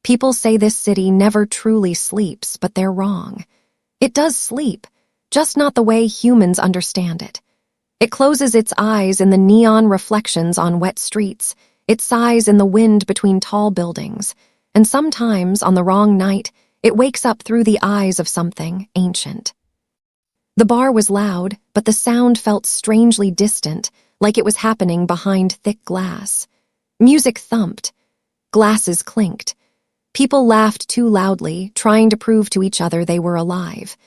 People say this city never truly sleeps, but they're wrong. It does sleep, just not the way humans understand it. It closes its eyes in the neon reflections on wet streets, it sighs in the wind between tall buildings, and sometimes, on the wrong night, it wakes up through the eyes of something ancient. The bar was loud, but the sound felt strangely distant, like it was happening behind thick glass. Music thumped. Glasses clinked. People laughed too loudly, trying to prove to each other they were alive.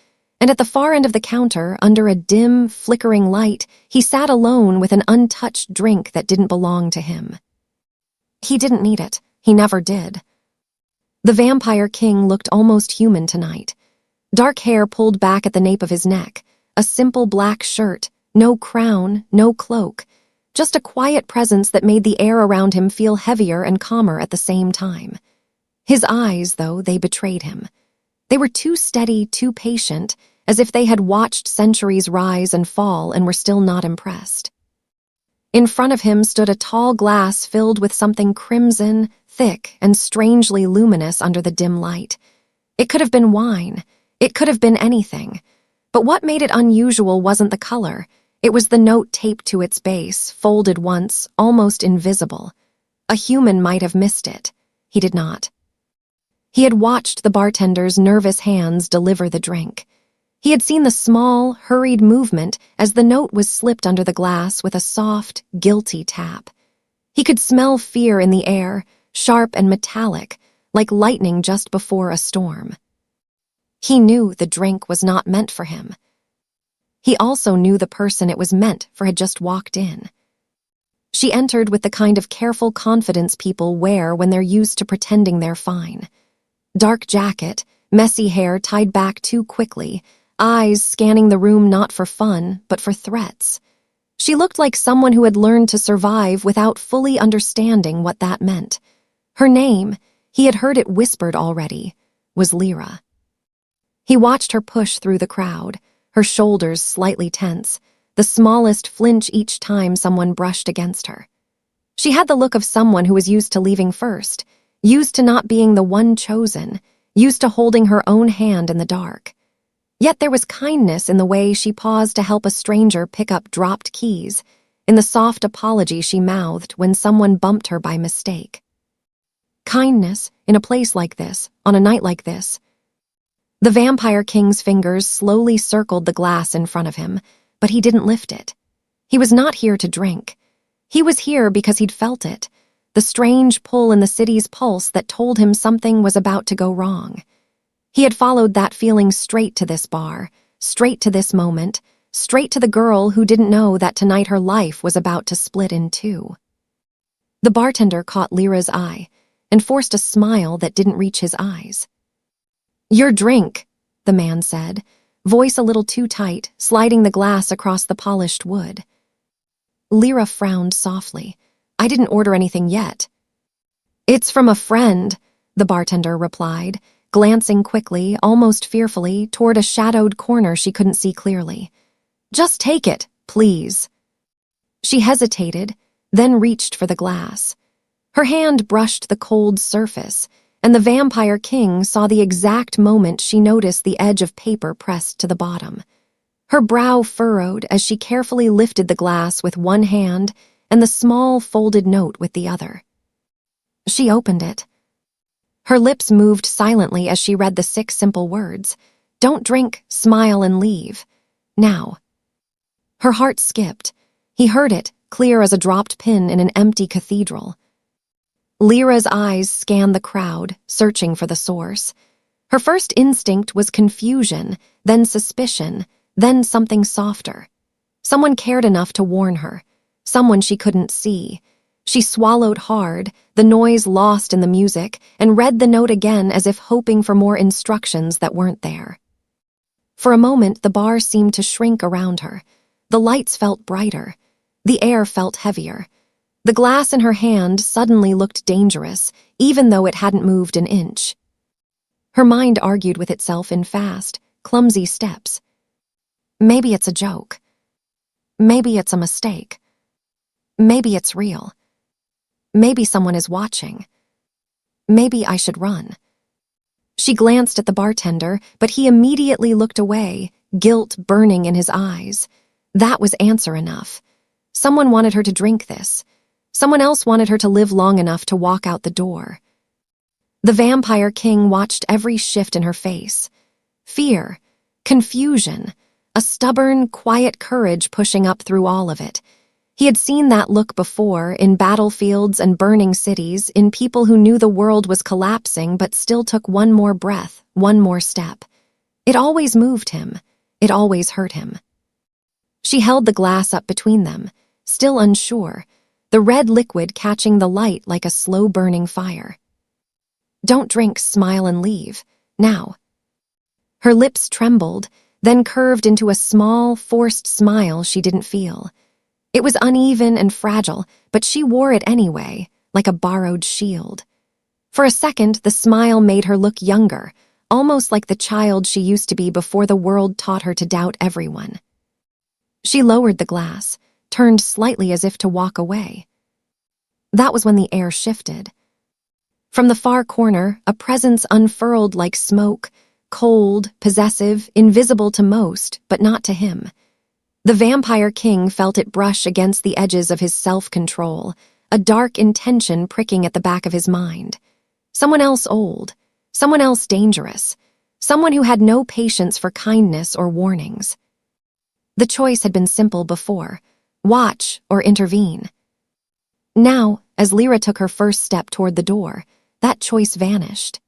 And at the far end of the counter, under a dim, flickering light, he sat alone with an untouched drink that didn't belong to him. He didn't need it. He never did. The vampire king looked almost human tonight. Dark hair pulled back at the nape of his neck, a simple black shirt, no crown, no cloak, just a quiet presence that made the air around him feel heavier and calmer at the same time. His eyes, though, they betrayed him. They were too steady, too patient, as if they had watched centuries rise and fall and were still not impressed. In front of him stood a tall glass filled with something crimson, thick, and strangely luminous under the dim light. It could have been wine. It could have been anything. But what made it unusual wasn't the color. It was the note taped to its base, folded once, almost invisible. A human might have missed it. He did not. He had watched the bartender's nervous hands deliver the drink. He had seen the small, hurried movement as the note was slipped under the glass with a soft, guilty tap. He could smell fear in the air, sharp and metallic, like lightning just before a storm. He knew the drink was not meant for him. He also knew the person it was meant for had just walked in. She entered with the kind of careful confidence people wear when they're used to pretending they're fine. Dark jacket, messy hair tied back too quickly, eyes scanning the room not for fun, but for threats. She looked like someone who had learned to survive without fully understanding what that meant. Her name, he had heard it whispered already, was Lira. He watched her push through the crowd, her shoulders slightly tense, the smallest flinch each time someone brushed against her. She had the look of someone who was used to leaving first, used to not being the one chosen, used to holding her own hand in the dark. Yet there was kindness in the way she paused to help a stranger pick up dropped keys, in the soft apology she mouthed when someone bumped her by mistake. Kindness, in a place like this, on a night like this. The vampire king's fingers slowly circled the glass in front of him, but he didn't lift it. He was not here to drink. He was here because he'd felt it, the strange pull in the city's pulse that told him something was about to go wrong. He had followed that feeling straight to this bar, straight to this moment, straight to the girl who didn't know that tonight her life was about to split in two. The bartender caught Lyra's eye and forced a smile that didn't reach his eyes. "Your drink," the man said, voice a little too tight, sliding the glass across the polished wood. Lira frowned softly. "I didn't order anything yet." "It's from a friend," the bartender replied, glancing quickly, almost fearfully, toward a shadowed corner she couldn't see clearly. "Just take it, please." She hesitated, then reached for the glass. Her hand brushed the cold surface, and the vampire king saw the exact moment she noticed the edge of paper pressed to the bottom. Her brow furrowed as she carefully lifted the glass with one hand and the small folded note with the other. She opened it. Her lips moved silently as she read the 6 simple words. "Don't drink, smile, and leave. Now." Her heart skipped. He heard it, clear as a dropped pin in an empty cathedral. Lyra's eyes scanned the crowd, searching for the source. Her first instinct was confusion, then suspicion, then something softer. Someone cared enough to warn her. Someone she couldn't see. She swallowed hard, the noise lost in the music, and read the note again as if hoping for more instructions that weren't there. For a moment, the bar seemed to shrink around her. The lights felt brighter. The air felt heavier. The glass in her hand suddenly looked dangerous, even though it hadn't moved an inch. Her mind argued with itself in fast, clumsy steps. Maybe it's a joke. Maybe it's a mistake. Maybe it's real. Maybe someone is watching. Maybe I should run. She glanced at the bartender, but he immediately looked away, guilt burning in his eyes. That was answer enough. Someone wanted her to drink this. Someone else wanted her to live long enough to walk out the door. The Vampire King watched every shift in her face. Fear, confusion, a stubborn, quiet courage pushing up through all of it. He had seen that look before, in battlefields and burning cities, in people who knew the world was collapsing but still took one more breath, one more step. It always moved him. It always hurt him. She held the glass up between them, still unsure, the red liquid catching the light like a slow-burning fire. Don't drink, smile, and leave. Now. Her lips trembled, then curved into a small, forced smile she didn't feel. It was uneven and fragile, but she wore it anyway, like a borrowed shield. For a second, the smile made her look younger, almost like the child she used to be before the world taught her to doubt everyone. She lowered the glass, turned slightly as if to walk away. That was when the air shifted. From the far corner, a presence unfurled like smoke, cold, possessive, invisible to most, but not to him. The Vampire King felt it brush against the edges of his self-control, a dark intention pricking at the back of his mind. Someone else old, someone else dangerous, someone who had no patience for kindness or warnings. The choice had been simple before: watch or intervene. Now, as Lira took her first step toward the door, that choice vanished.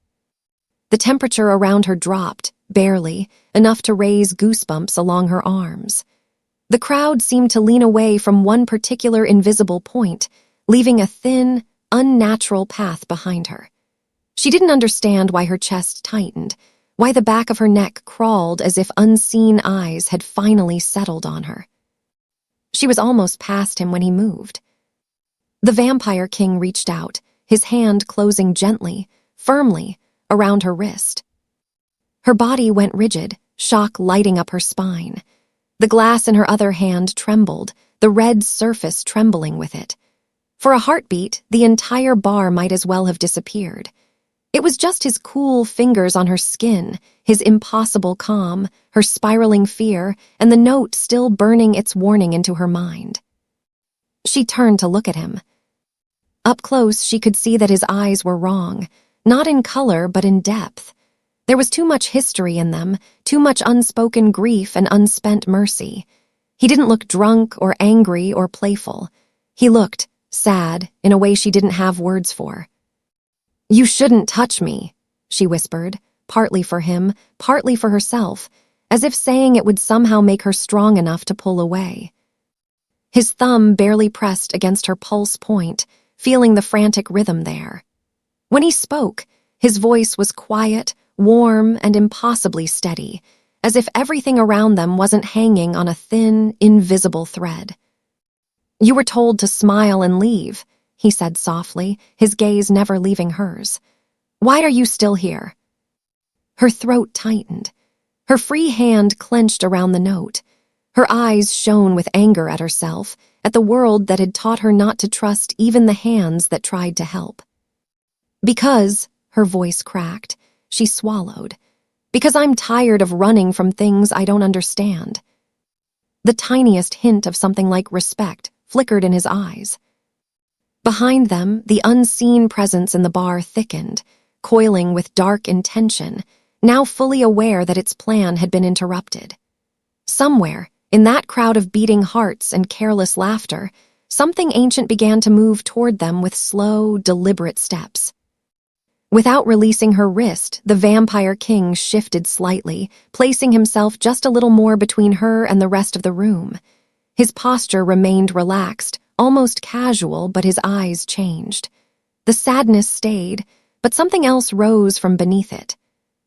The temperature around her dropped, barely, enough to raise goosebumps along her arms. The crowd seemed to lean away from one particular invisible point, leaving a thin, unnatural path behind her. She didn't understand why her chest tightened, why the back of her neck crawled as if unseen eyes had finally settled on her. She was almost past him when he moved. The Vampire King reached out, his hand closing gently, firmly, around her wrist. Her body went rigid, shock lighting up her spine. The glass in her other hand trembled, the red surface trembling with it. For a heartbeat, the entire bar might as well have disappeared. It was just his cool fingers on her skin, his impossible calm, her spiraling fear, and the note still burning its warning into her mind. She turned to look at him. Up close, she could see that his eyes were wrong, not in color but in depth. There was too much history in them, too much unspoken grief and unspent mercy. He didn't look drunk or angry or playful. He looked sad in a way she didn't have words for. "You shouldn't touch me," she whispered, partly for him, partly for herself, as if saying it would somehow make her strong enough to pull away. His thumb barely pressed against her pulse point, feeling the frantic rhythm there. When he spoke, his voice was quiet, warm, and impossibly steady, as if everything around them wasn't hanging on a thin, invisible thread. "You were told to smile and leave," he said softly, his gaze never leaving hers. "Why are you still here?" Her throat tightened. Her free hand clenched around the note. Her eyes shone with anger at herself, at the world that had taught her not to trust even the hands that tried to help. "Because," her voice cracked, she swallowed, "because I'm tired of running from things I don't understand." The tiniest hint of something like respect flickered in his eyes. Behind them, the unseen presence in the bar thickened, coiling with dark intention, now fully aware that its plan had been interrupted. Somewhere, in that crowd of beating hearts and careless laughter, something ancient began to move toward them with slow, deliberate steps. Without releasing her wrist, the Vampire King shifted slightly, placing himself just a little more between her and the rest of the room. His posture remained relaxed, almost casual, but his eyes changed. The sadness stayed, but something else rose from beneath it.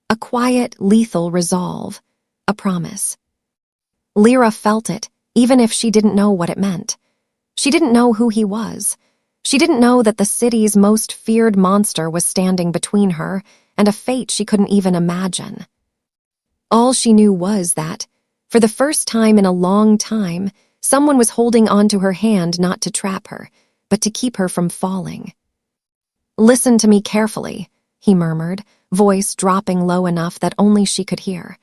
A quiet, lethal resolve. A promise. Lira felt it, even if she didn't know what it meant. She didn't know who he was. She didn't know that the city's most feared monster was standing between her and a fate she couldn't even imagine. All she knew was that, for the first time in a long time, someone was holding onto her hand not to trap her, but to keep her from falling. Listen to me carefully, he murmured, voice dropping low enough that only she could hear.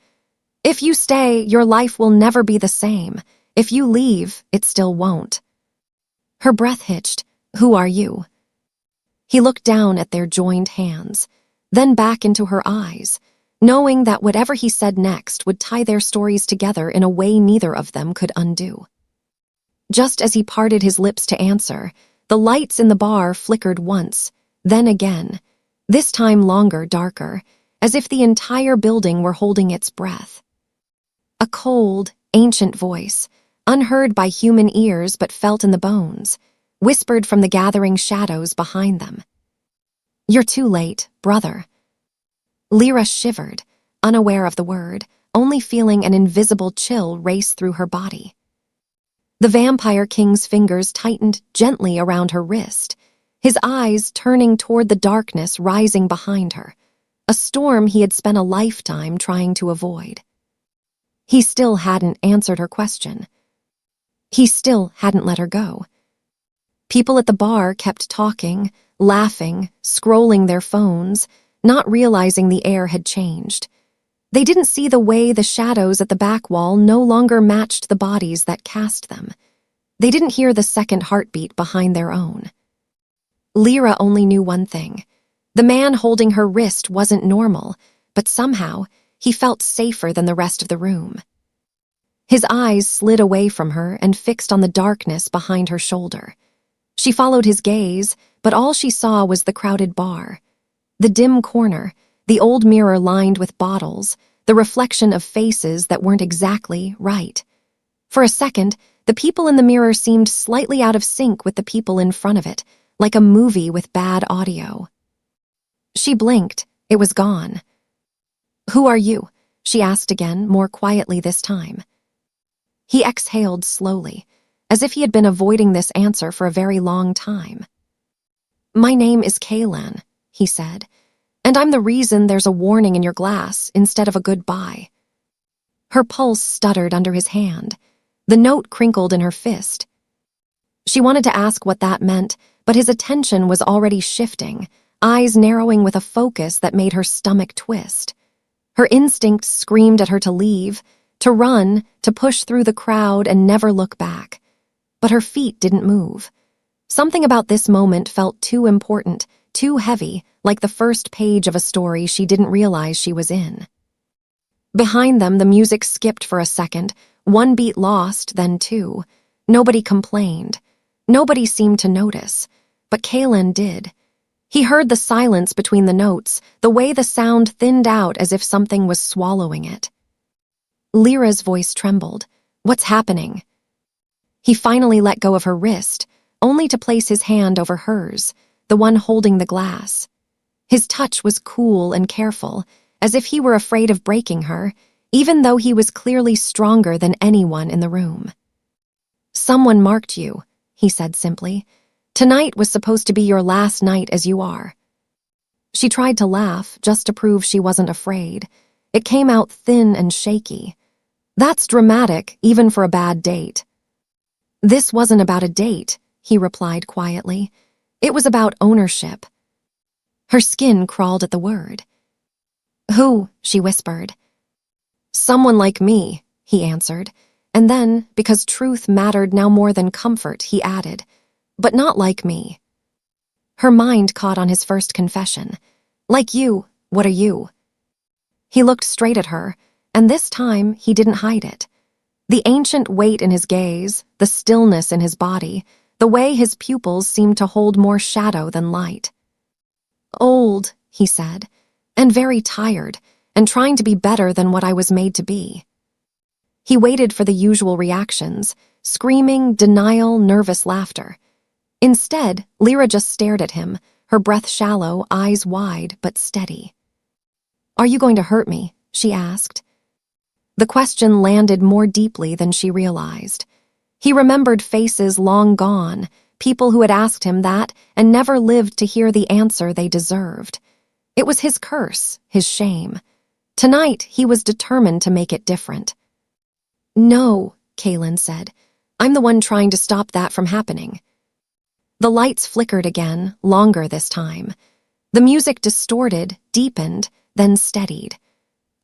If you stay, your life will never be the same. If you leave, it still won't. Her breath hitched. Who are you? He looked down at their joined hands, then back into her eyes, knowing that whatever he said next would tie their stories together in a way neither of them could undo. Just as he parted his lips to answer, the lights in the bar flickered once, then again, this time longer, darker, as if the entire building were holding its breath. A cold, ancient voice, unheard by human ears but felt in the bones, whispered from the gathering shadows behind them. You're too late, brother. Lira shivered, unaware of the word, only feeling an invisible chill race through her body. The Vampire King's fingers tightened gently around her wrist, his eyes turning toward the darkness rising behind her, a storm he had spent a lifetime trying to avoid. He still hadn't answered her question. He still hadn't let her go. People at the bar kept talking, laughing, scrolling their phones, not realizing the air had changed. They didn't see the way the shadows at the back wall no longer matched the bodies that cast them. They didn't hear the second heartbeat behind their own. Lira only knew one thing. The man holding her wrist wasn't normal, but somehow he felt safer than the rest of the room. His eyes slid away from her and fixed on the darkness behind her shoulder. She followed his gaze, but all she saw was the crowded bar. The dim corner, the old mirror lined with bottles, the reflection of faces that weren't exactly right. For a second, the people in the mirror seemed slightly out of sync with the people in front of it, like a movie with bad audio. She blinked. It was gone. Who are you? She asked again, more quietly this time. He exhaled slowly, as if he had been avoiding this answer for a very long time. My name is Caelan, he said, and I'm the reason there's a warning in your glass instead of a goodbye. Her pulse stuttered under his hand. The note crinkled in her fist. She wanted to ask what that meant, but his attention was already shifting, eyes narrowing with a focus that made her stomach twist. Her instincts screamed at her to leave, to run, to push through the crowd and never look back. But her feet didn't move. Something about this moment felt too important, too heavy, like the first page of a story she didn't realize she was in. Behind them, the music skipped for a second, one beat lost, then two. Nobody complained. Nobody seemed to notice. But Caelan did. He heard the silence between the notes, the way the sound thinned out as if something was swallowing it. Lyra's voice trembled. What's happening? He finally let go of her wrist, only to place his hand over hers, the one holding the glass. His touch was cool and careful, as if he were afraid of breaking her, even though he was clearly stronger than anyone in the room. Someone marked you, he said simply. Tonight was supposed to be your last night as you are. She tried to laugh, just to prove she wasn't afraid. It came out thin and shaky. That's dramatic, even for a bad date. This wasn't about a date, he replied quietly. It was about ownership. Her skin crawled at the word. Who? She whispered. Someone like me, he answered, and then, because truth mattered now more than comfort, he added, but not like me. Her mind caught on his first confession. Like you, what are you? He looked straight at her, and this time he didn't hide it. The ancient weight in his gaze, the stillness in his body, the way his pupils seemed to hold more shadow than light. Old, he said, and very tired, and trying to be better than what I was made to be. He waited for the usual reactions, screaming, denial, nervous laughter. Instead, Lira just stared at him, her breath shallow, eyes wide, but steady. Are you going to hurt me? She asked. The question landed more deeply than she realized. He remembered faces long gone, people who had asked him that and never lived to hear the answer they deserved. It was his curse, his shame. Tonight, he was determined to make it different. No, Caelan said. I'm the one trying to stop that from happening. The lights flickered again, longer this time. The music distorted, deepened, then steadied.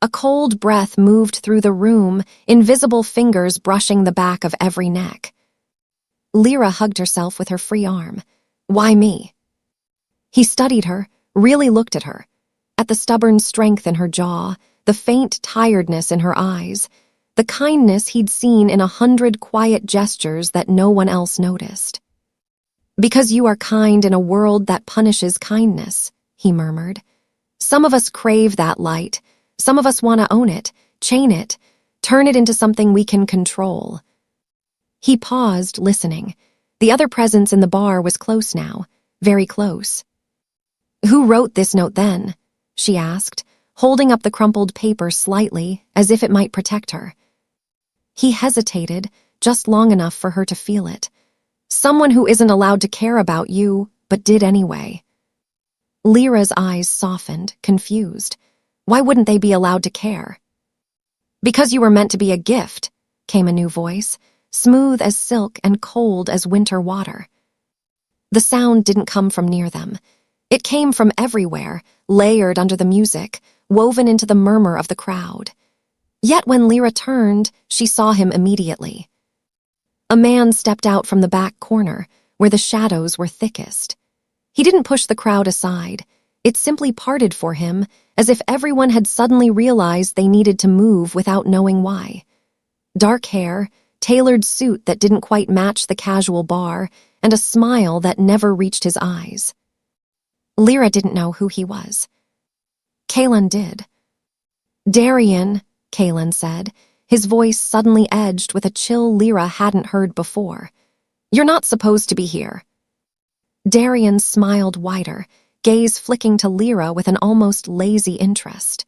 A cold breath moved through the room, invisible fingers brushing the back of every neck. Lira hugged herself with her free arm. Why me? He studied her, really looked at her. At the stubborn strength in her jaw, the faint tiredness in her eyes, the kindness he'd seen in 100 quiet gestures that no one else noticed. Because you are kind in a world that punishes kindness, he murmured. Some of us crave that light. Some of us want to own it, chain it, turn it into something we can control. He paused, listening. The other presence in the bar was close now, very close. Who wrote this note then? She asked, holding up the crumpled paper slightly, as if it might protect her. He hesitated, just long enough for her to feel it. Someone who isn't allowed to care about you, but did anyway. Lyra's eyes softened, confused. Why wouldn't they be allowed to care? Because you were meant to be a gift, came a new voice, smooth as silk and cold as winter water. The sound didn't come from near them. It came from everywhere, layered under the music, woven into the murmur of the crowd. Yet when Lira turned, she saw him immediately. A man stepped out from the back corner, where the shadows were thickest. He didn't push the crowd aside. It simply parted for him, as if everyone had suddenly realized they needed to move without knowing why. Dark hair, tailored suit that didn't quite match the casual bar, and a smile that never reached his eyes. Lira didn't know who he was. Caelan did. Darian, Caelan said, his voice suddenly edged with a chill Lira hadn't heard before. You're not supposed to be here. Darian smiled wider, gaze flicking to Lira with an almost lazy interest.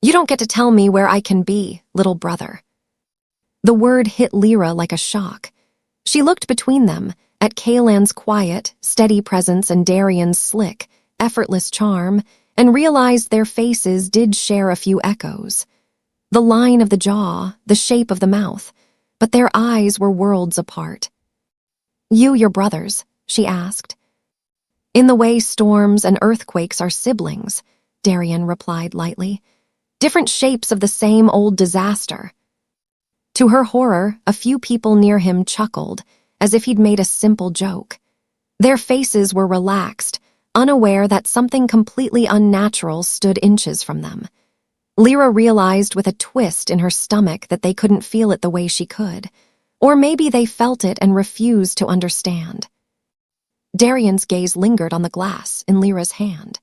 You don't get to tell me where I can be, little brother. The word hit Lira like a shock. She looked between them, at Caelan's quiet, steady presence and Darian's slick, effortless charm, and realized their faces did share a few echoes. The line of the jaw, the shape of the mouth, but their eyes were worlds apart. You your brothers? She asked. In the way storms and earthquakes are siblings, Darian replied lightly. Different shapes of the same old disaster. To her horror, a few people near him chuckled, as if he'd made a simple joke. Their faces were relaxed, unaware that something completely unnatural stood inches from them. Lira realized with a twist in her stomach that they couldn't feel it the way she could. Or maybe they felt it and refused to understand. Darian's gaze lingered on the glass in Lyra's hand.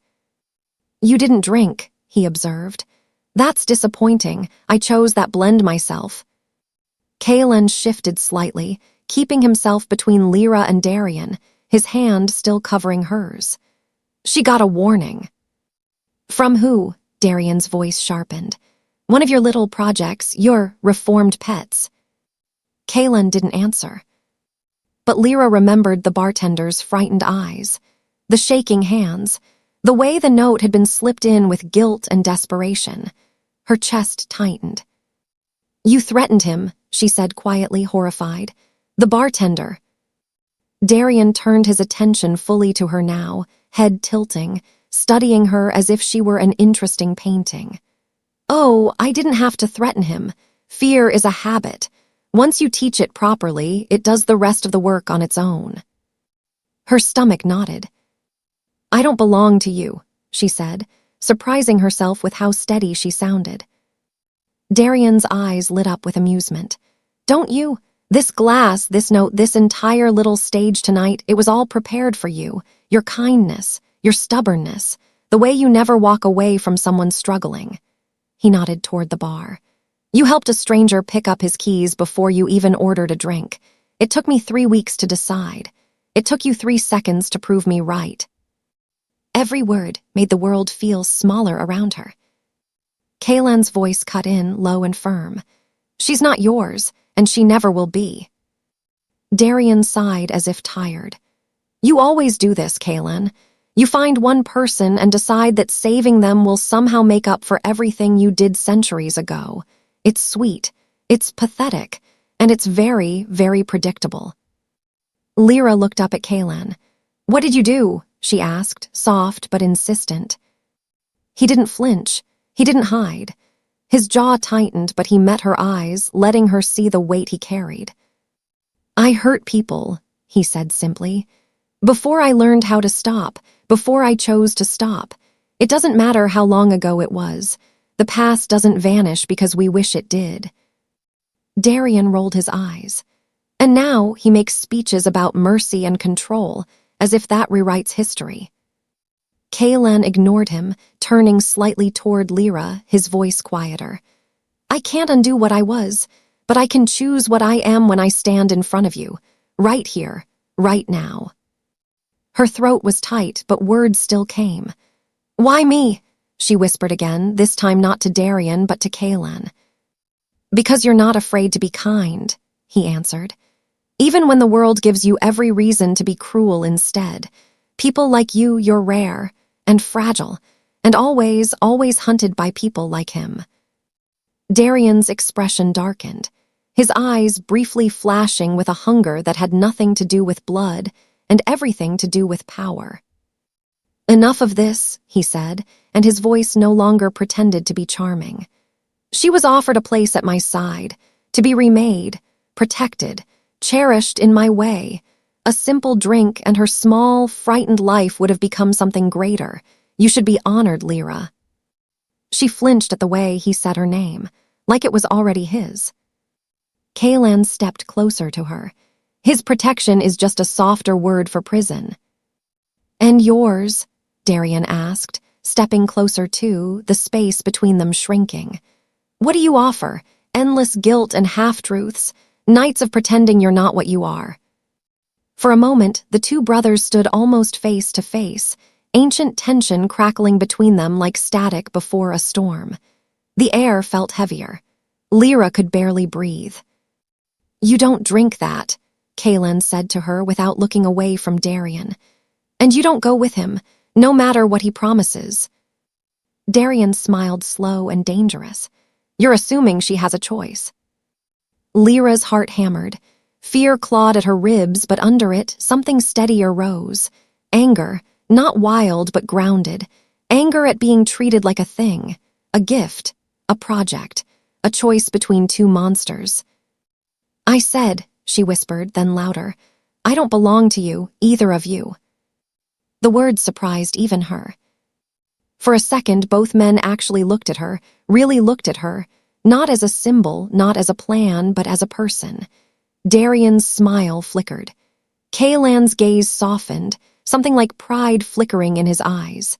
You didn't drink, he observed. That's disappointing. I chose that blend myself. Caelan shifted slightly, keeping himself between Lira and Darian, his hand still covering hers. She got a warning. From who? Darian's voice sharpened. One of your little projects, your reformed pets. Caelan didn't answer. But Lira remembered the bartender's frightened eyes, the shaking hands, the way the note had been slipped in with guilt and desperation. Her chest tightened. You threatened him, she said quietly, horrified. The bartender. Darian turned his attention fully to her now, head tilting, studying her as if she were an interesting painting. Oh, I didn't have to threaten him. Fear is a habit. Once you teach it properly, it does the rest of the work on its own. Her stomach nodded. I don't belong to you, she said, surprising herself with how steady she sounded. Darian's eyes lit up with amusement. Don't you? This glass, this note, this entire little stage tonight, it was all prepared for you. Your kindness, your stubbornness, the way you never walk away from someone struggling. He nodded toward the bar. You helped a stranger pick up his keys before you even ordered a drink. It took me 3 weeks to decide. It took you 3 seconds to prove me right. Every word made the world feel smaller around her. Caelan's voice cut in, low and firm. She's not yours, and she never will be. Darian sighed as if tired. You always do this, Caelan. You find one person and decide that saving them will somehow make up for everything you did centuries ago. It's sweet, it's pathetic, and it's very, very predictable. Lira looked up at Caelan. "What did you do?" she asked, soft but insistent. He didn't flinch. He didn't hide. His jaw tightened, but he met her eyes, letting her see the weight he carried. "I hurt people," he said simply. "Before I learned how to stop, before I chose to stop. It doesn't matter how long ago it was. The past doesn't vanish because we wish it did." Darian rolled his eyes. And now he makes speeches about mercy and control, as if that rewrites history. Caelan ignored him, turning slightly toward Lira, his voice quieter. "I can't undo what I was, but I can choose what I am when I stand in front of you, right here, right now." Her throat was tight, but words still came. "Why me?" she whispered again, this time not to Darian, but to Caelan. "Because you're not afraid to be kind," he answered. "Even when the world gives you every reason to be cruel instead. People like you're rare and fragile, and always, always hunted by people like him." Darian's expression darkened, his eyes briefly flashing with a hunger that had nothing to do with blood and everything to do with power. "Enough of this," he said, and his voice no longer pretended to be charming. "She was offered a place at my side, to be remade, protected, cherished in my way. A simple drink and her small, frightened life would have become something greater. You should be honored, Lira." She flinched at the way he said her name, like it was already his. Caelan stepped closer to her. His protection is just a softer word for prison. "And yours?" Darian asked, stepping closer too, the space between them shrinking. "What do you offer? Endless guilt and half-truths? Nights of pretending you're not what you are?" For a moment, the two brothers stood almost face to face, ancient tension crackling between them like static before a storm. The air felt heavier. Lira could barely breathe. "You don't drink that," Caelan said to her without looking away from Darian. "And you don't go with him, no matter what he promises." Darian smiled slow and dangerous. "You're assuming she has a choice." Lira's heart hammered. Fear clawed at her ribs, but under it, something steadier rose. Anger, not wild but grounded. Anger at being treated like a thing, a gift, a project, a choice between two monsters. "I said," she whispered, then louder, "I don't belong to you, either of you." The words surprised even her. For a second, both men actually looked at her, really looked at her, not as a symbol, not as a plan, but as a person. Darian's smile flickered. Caelan's gaze softened, something like pride flickering in his eyes.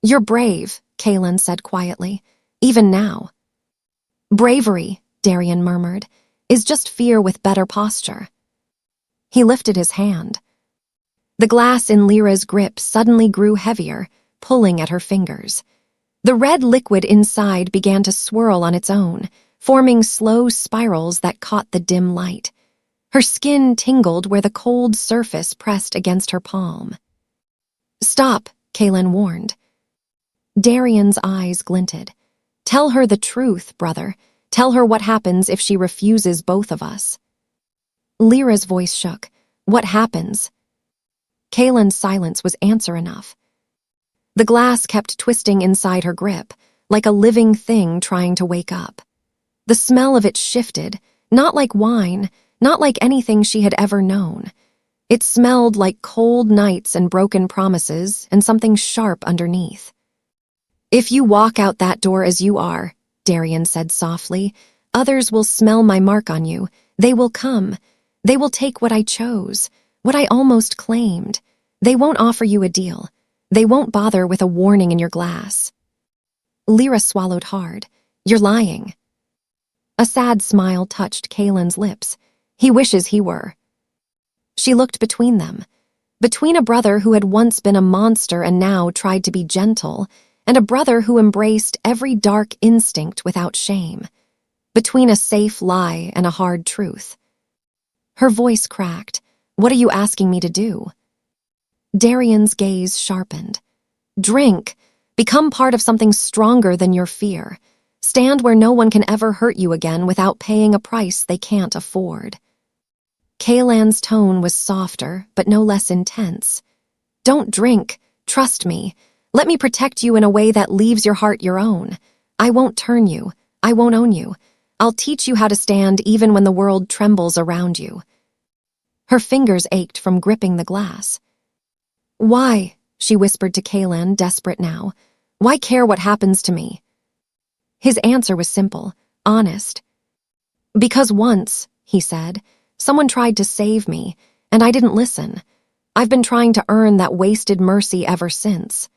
"You're brave," Caelan said quietly, "even now." "Bravery," Darian murmured, "is just fear with better posture." He lifted his hand. The glass in Lira's grip suddenly grew heavier, pulling at her fingers. The red liquid inside began to swirl on its own, forming slow spirals that caught the dim light. Her skin tingled where the cold surface pressed against her palm. "Stop," Caelan warned. Darian's eyes glinted. "Tell her the truth, brother. Tell her what happens if she refuses both of us." Lira's voice shook. "What happens?" Caelan's silence was answer enough. The glass kept twisting inside her grip, like a living thing trying to wake up. The smell of it shifted, not like wine, not like anything she had ever known. It smelled like cold nights and broken promises and something sharp underneath. "If you walk out that door as you are," Darian said softly, "others will smell my mark on you. They will come. They will take what I chose, what I almost claimed. They won't offer you a deal. They won't bother with a warning in your glass." Lira swallowed hard. "You're lying." A sad smile touched Caelan's lips. "He wishes he were." She looked between them. Between a brother who had once been a monster and now tried to be gentle, and a brother who embraced every dark instinct without shame. Between a safe lie and a hard truth. Her voice cracked. "What are you asking me to do?" Darian's gaze sharpened. "Drink. Become part of something stronger than your fear. Stand where no one can ever hurt you again without paying a price they can't afford." Caelan's tone was softer, but no less intense. Don't drink. Trust me. Let me protect you in a way that leaves your heart your own. I won't turn you. I won't own you. I'll teach you how to stand even when the world trembles around you. Her fingers ached from gripping the glass. Why? She whispered to Caelan, desperate now. Why care what happens to me? His answer was simple, honest. Because once, he said, someone tried to save me, and I didn't listen. I've been trying to earn that wasted mercy ever since.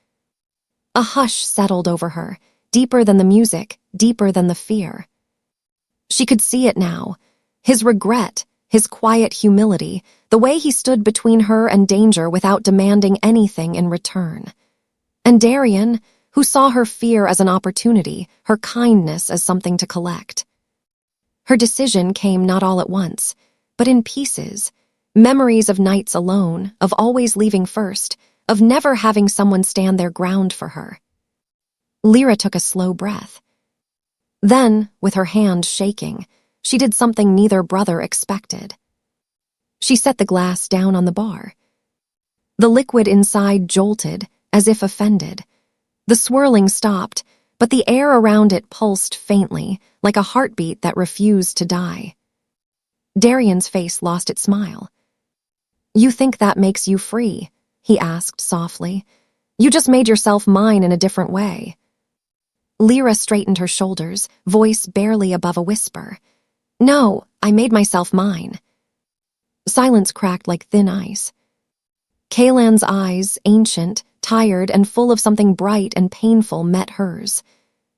A hush settled over her, deeper than the music, deeper than the fear. She could see it now. His regret, his quiet humility, the way he stood between her and danger without demanding anything in return. And Darian, who saw her fear as an opportunity, her kindness as something to collect. Her decision came not all at once, but in pieces. Memories of nights alone, of always leaving first, of never having someone stand their ground for her. Lira took a slow breath. Then, with her hand shaking, she did something neither brother expected. She set the glass down on the bar. The liquid inside jolted, as if offended. The swirling stopped, but the air around it pulsed faintly, like a heartbeat that refused to die. Darian's face lost its smile. You think that makes you free? He asked softly. You just made yourself mine in a different way. Lira straightened her shoulders, voice barely above a whisper. No, I made myself mine. Silence cracked like thin ice. Caelan's eyes, ancient, tired, and full of something bright and painful, met hers.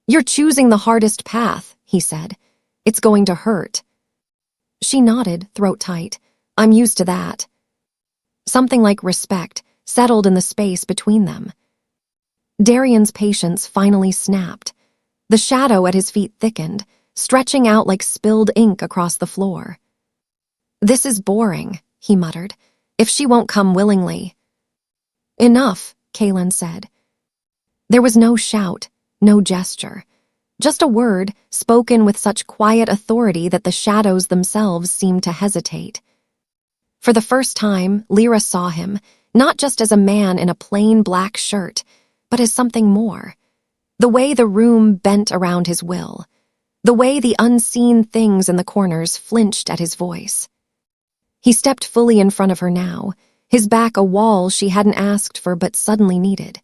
You're choosing the hardest path, he said. It's going to hurt. She nodded, throat tight. I'm used to that. Something like respect settled in the space between them. Darian's patience finally snapped. The shadow at his feet thickened, stretching out like spilled ink across the floor. This is boring, he muttered. If she won't come willingly. Enough, Caelan said. There was no shout, no gesture. Just a word, spoken with such quiet authority that the shadows themselves seemed to hesitate. For the first time, Lira saw him, not just as a man in a plain black shirt, but as something more. The way the room bent around his will. The way the unseen things in the corners flinched at his voice. He stepped fully in front of her now, his back a wall she hadn't asked for but suddenly needed.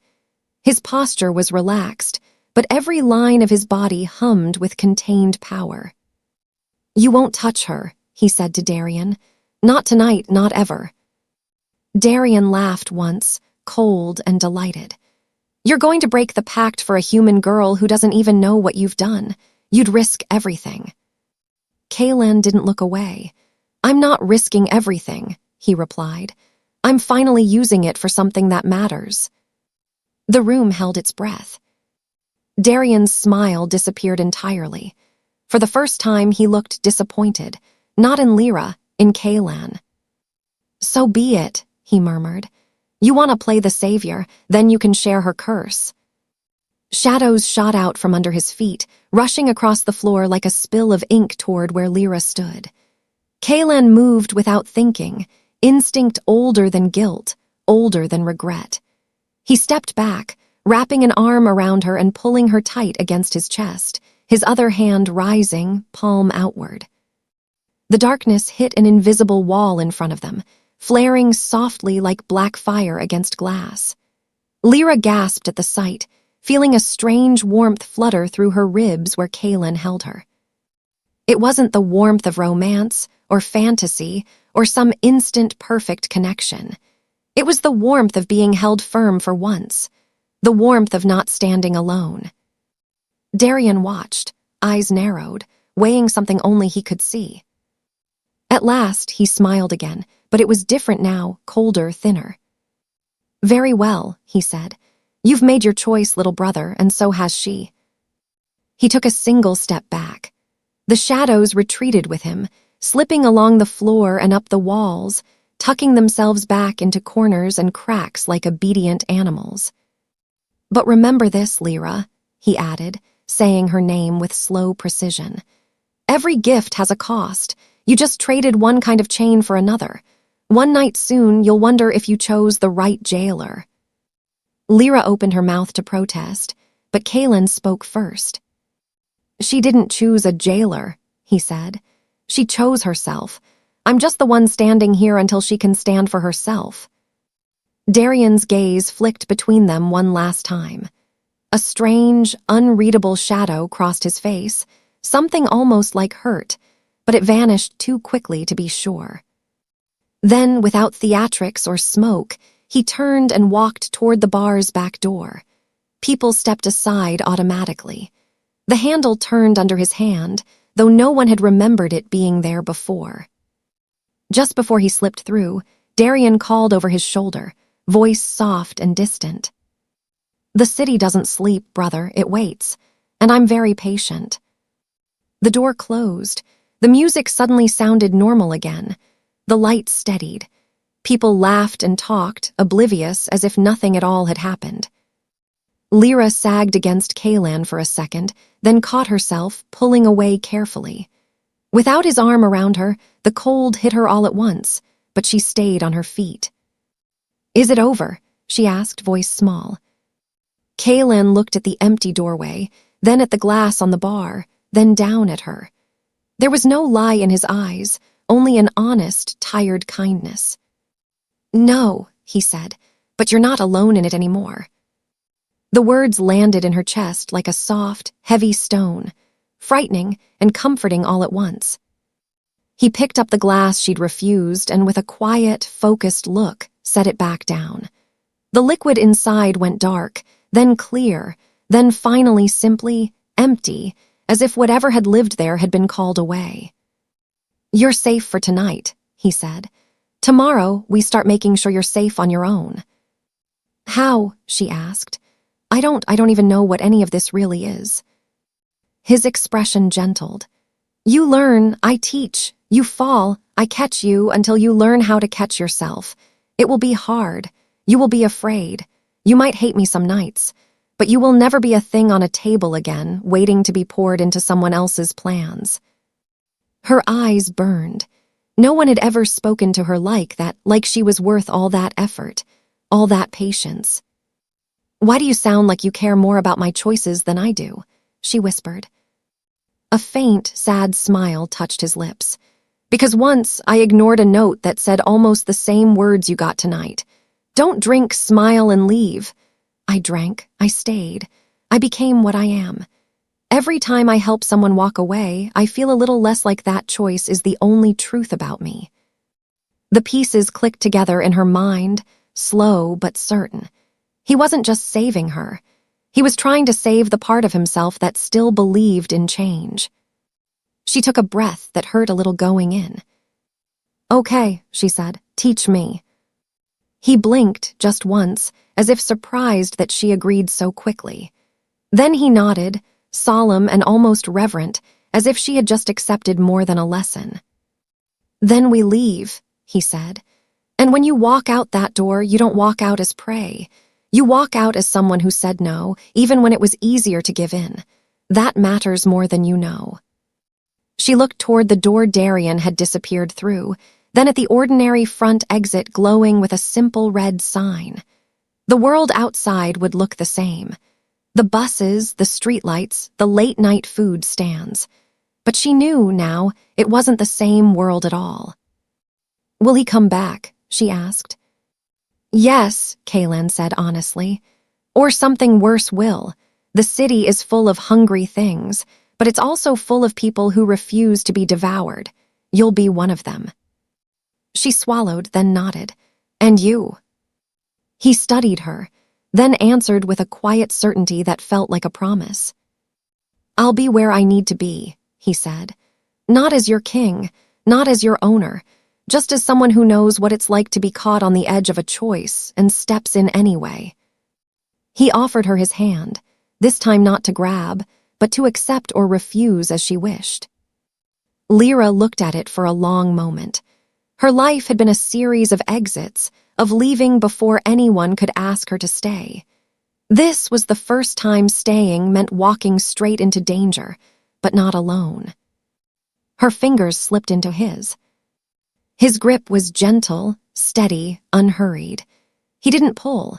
His posture was relaxed, but every line of his body hummed with contained power. You won't touch her, he said to Darian. Not tonight, not ever. Darian laughed once, cold and delighted. You're going to break the pact for a human girl who doesn't even know what you've done. You'd risk everything. Caelan didn't look away. I'm not risking everything, he replied. I'm finally using it for something that matters. The room held its breath. Darian's smile disappeared entirely. For the first time, he looked disappointed, not in Lira, in Caelan. So be it, he murmured. You want to play the savior, then you can share her curse. Shadows shot out from under his feet, rushing across the floor like a spill of ink toward where Lira stood. Caelan moved without thinking, instinct older than guilt, older than regret. He stepped back, wrapping an arm around her and pulling her tight against his chest, his other hand rising, palm outward. The darkness hit an invisible wall in front of them, flaring softly like black fire against glass. Lira gasped at the sight, feeling a strange warmth flutter through her ribs where Caelan held her. It wasn't the warmth of romance, or fantasy, or some instant perfect connection. It was the warmth of being held firm for once, the warmth of not standing alone. Darian watched, eyes narrowed, weighing something only he could see. At last, he smiled again, but it was different now, colder, thinner. Very well, he said. You've made your choice, little brother, and so has she. He took a single step back. The shadows retreated with him, slipping along the floor and up the walls, tucking themselves back into corners and cracks like obedient animals. But remember this, Lira, he added, saying her name with slow precision. Every gift has a cost, You just traded one kind of chain for another. One night soon, you'll wonder if you chose the right jailer." Lira opened her mouth to protest, but Caelan spoke first. "She didn't choose a jailer," he said. "She chose herself. I'm just the one standing here until she can stand for herself." Darian's gaze flicked between them one last time. A strange, unreadable shadow crossed his face, something almost like hurt, but it vanished too quickly to be sure. Then, without theatrics or smoke, he turned and walked toward the bar's back door. People stepped aside automatically. The handle turned under his hand, though no one had remembered it being there before. Just before he slipped through, Darian called over his shoulder, voice soft and distant. "The city doesn't sleep, brother, it waits, and I'm very patient." The door closed. The music suddenly sounded normal again. The lights steadied. People laughed and talked, oblivious as if nothing at all had happened. Lira sagged against Caelan for a second, then caught herself, pulling away carefully. Without his arm around her, the cold hit her all at once, but she stayed on her feet. "Is it over?" she asked, voice small. Caelan looked at the empty doorway, then at the glass on the bar, then down at her. There was no lie in his eyes, only an honest, tired kindness. "No," he said, "but you're not alone in it anymore." The words landed in her chest like a soft, heavy stone, frightening and comforting all at once. He picked up the glass she'd refused and with a quiet, focused look, set it back down. The liquid inside went dark, then clear, then finally simply empty, as if whatever had lived there had been called away. "You're safe for tonight," he said. "Tomorrow, we start making sure you're safe on your own." "How?" she asked. I don't even know what any of this really is." His expression gentled. "You learn, I teach. You fall, I catch you until you learn how to catch yourself. It will be hard. You will be afraid. You might hate me some nights, but you will never be a thing on a table again, waiting to be poured into someone else's plans." Her eyes burned. No one had ever spoken to her like that, like she was worth all that effort, all that patience. "Why do you sound like you care more about my choices than I do?" she whispered. A faint, sad smile touched his lips. "Because once I ignored a note that said almost the same words you got tonight. Don't drink, smile, and leave. I drank, I stayed. I became what I am. Every time I help someone walk away, I feel a little less like that choice is the only truth about me." The pieces clicked together in her mind, slow but certain. He wasn't just saving her. He was trying to save the part of himself that still believed in change. She took a breath that hurt a little going in. "Okay," she said, "teach me." He blinked just once, as if surprised that she agreed so quickly. Then he nodded, solemn and almost reverent, as if she had just accepted more than a lesson. "Then we leave," he said. "And when you walk out that door, you don't walk out as prey. You walk out as someone who said no, even when it was easier to give in. That matters more than you know." She looked toward the door Darian had disappeared through, then at the ordinary front exit glowing with a simple red sign. The world outside would look the same. The buses, the streetlights, the late-night food stands. But she knew now it wasn't the same world at all. "Will he come back?" she asked. "Yes," Caelan said honestly. "Or something worse will. The city is full of hungry things, but it's also full of people who refuse to be devoured. You'll be one of them." She swallowed, then nodded. "And you?" He studied her, then answered with a quiet certainty that felt like a promise. "I'll be where I need to be," he said. "Not as your king, not as your owner, just as someone who knows what it's like to be caught on the edge of a choice and steps in anyway." He offered her his hand, this time not to grab, but to accept or refuse as she wished. Lira looked at it for a long moment. Her life had been a series of exits, of leaving before anyone could ask her to stay. This was the first time staying meant walking straight into danger, but not alone. Her fingers slipped into his. His grip was gentle, steady, unhurried. He didn't pull.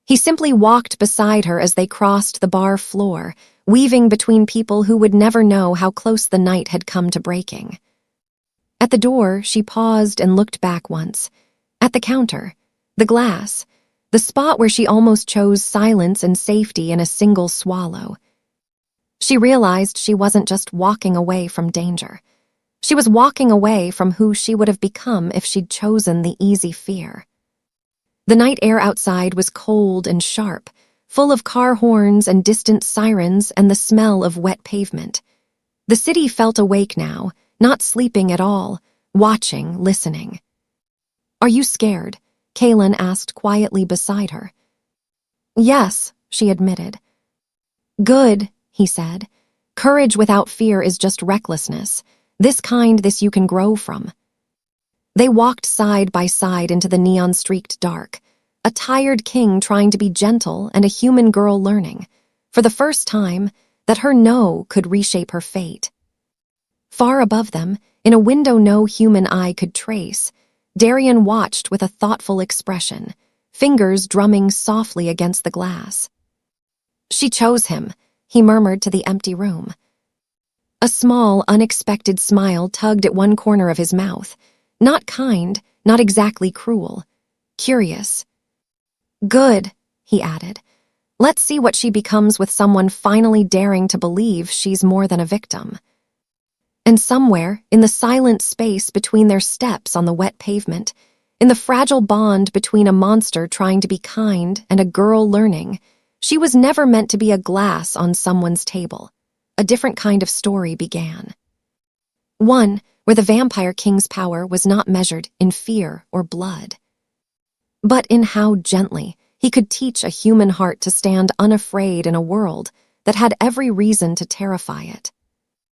He simply walked beside her as they crossed the bar floor, weaving between people who would never know how close the night had come to breaking. At the door, she paused and looked back once. At the counter, the glass, the spot where she almost chose silence and safety in a single swallow. She realized she wasn't just walking away from danger. She was walking away from who she would have become if she'd chosen the easy fear. The night air outside was cold and sharp, full of car horns and distant sirens and the smell of wet pavement. The city felt awake now, not sleeping at all, watching, listening. "Are you scared?" Caelan asked quietly beside her. "Yes," she admitted. "Good," he said. "Courage without fear is just recklessness. This you can grow from." They walked side by side into the neon-streaked dark, a tired king trying to be gentle and a human girl learning, for the first time, that her no could reshape her fate. Far above them, in a window no human eye could trace, Darian watched with a thoughtful expression, fingers drumming softly against the glass. "She chose him," he murmured to the empty room. A small, unexpected smile tugged at one corner of his mouth. Not kind, not exactly cruel. Curious. "Good," he added. "Let's see what she becomes with someone finally daring to believe she's more than a victim." And somewhere, in the silent space between their steps on the wet pavement, in the fragile bond between a monster trying to be kind and a girl learning, she was never meant to be a glass on someone's table. A different kind of story began. One where the Vampire King's power was not measured in fear or blood, but in how gently he could teach a human heart to stand unafraid in a world that had every reason to terrify it.